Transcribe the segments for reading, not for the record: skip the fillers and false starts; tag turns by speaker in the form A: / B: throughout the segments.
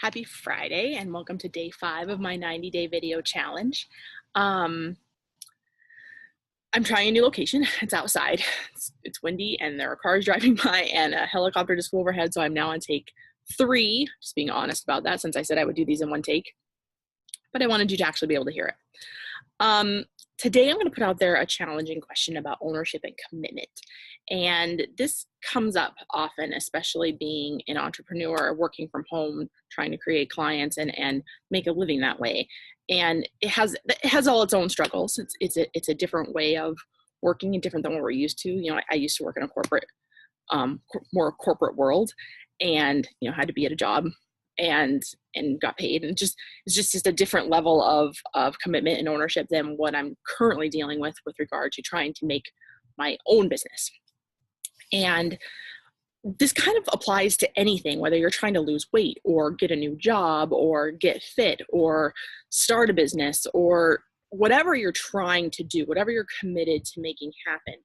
A: Happy Friday and welcome to day 5 of my 90-day video challenge. I'm trying a new location. It's outside. It's windy and there are cars driving by and a helicopter just flew overhead, so I'm now on take 3, just being honest about that since I said I would do these in one take. But I wanted you to actually be able to hear it. Today I'm going to put out there a challenging question about ownership and commitment. And this comes up often, especially being an entrepreneur, working from home, trying to create clients and make a living that way. And it has all its own struggles. It's a different way of working and different than what we're used to. You know, I used to work in a corporate, more corporate world, and had to be at a job and got paid, and it's just a different level of commitment and ownership than what I'm currently dealing with regard to trying to make my own business. And this kind of applies to anything, whether you're trying to lose weight or get a new job or get fit or start a business or whatever you're trying to do, whatever you're committed to making happen.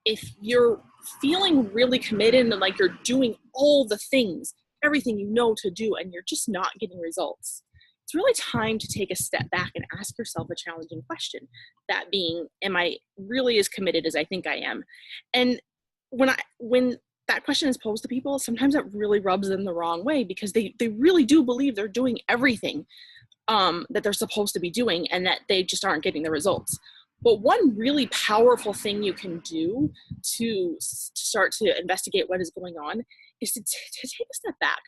A: If you're feeling really committed and like you're doing all the things, everything you know to do, and you're just not getting results, it's really time to take a step back and ask yourself a challenging question. That being, am I really as committed as I think I am? And when that question is posed to people, sometimes it really rubs them the wrong way because they really do believe they're doing everything that they're supposed to be doing and that they just aren't getting the results. But one really powerful thing you can do to start to investigate what is going on is to take a step back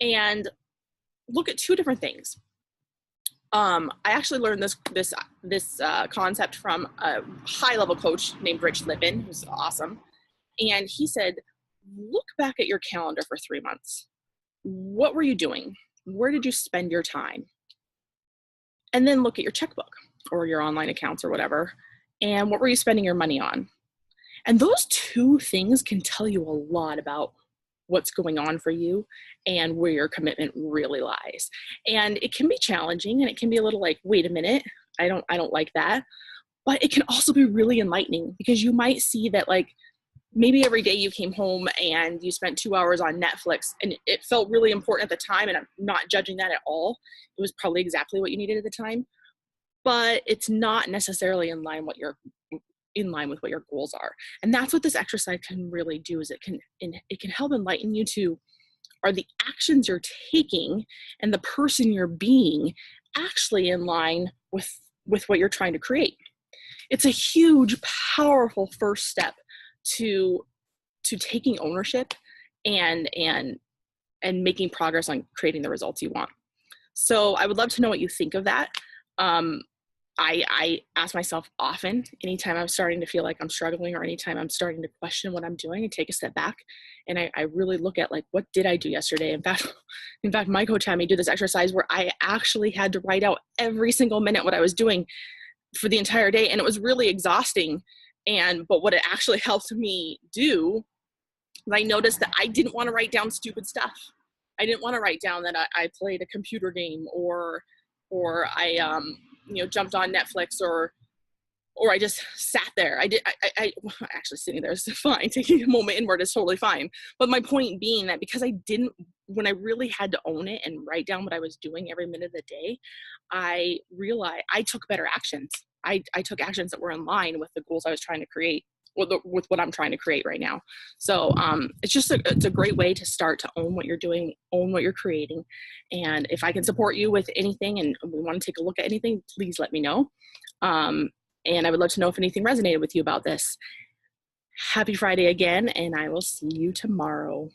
A: and look at 2 different things. I actually learned this concept from a high-level coach named Rich Lippin, who's awesome. And he said, look back at your calendar for 3 months. What were you doing? Where did you spend your time? And then look at your checkbook or your online accounts or whatever. And what were you spending your money on? And those 2 things can tell you a lot about what's going on for you and where your commitment really lies. And it can be challenging and it can be a little like, wait a minute, I don't like that. But it can also be really enlightening because you might see that, like, maybe every day you came home and you spent 2 hours on Netflix and it felt really important at the time, and I'm not judging that at all. It was probably exactly what you needed at the time, but it's not necessarily in line with what your goals are. And that's what this exercise can really do, is it can help enlighten you to, are the actions you're taking and the person you're being actually in line with what you're trying to create? It's a huge, powerful first step to taking ownership and making progress on creating the results you want. So I would love to know what you think of that. I ask myself often, anytime I'm starting to feel like I'm struggling or anytime I'm starting to question what I'm doing, and take a step back and I really look at, like, what did I do yesterday? In fact, my coach had me do this exercise where I actually had to write out every single minute what I was doing for the entire day, and it was really exhausting. But what it actually helped me do, I noticed that I didn't want to write down stupid stuff. I didn't want to write down that I played a computer game or I jumped on Netflix or I just sat there. I actually sitting there is fine. Taking a moment inward is totally fine. But my point being that because when I really had to own it and write down what I was doing every minute of the day, I realized I took better actions. I took actions that were in line with the goals I was trying to create, with what I'm trying to create right now. So it's a great way to start to own what you're doing, own what you're creating. And if I can support you with anything and we want to take a look at anything, please let me know. And I would love to know if anything resonated with you about this. Happy Friday again, and I will see you tomorrow.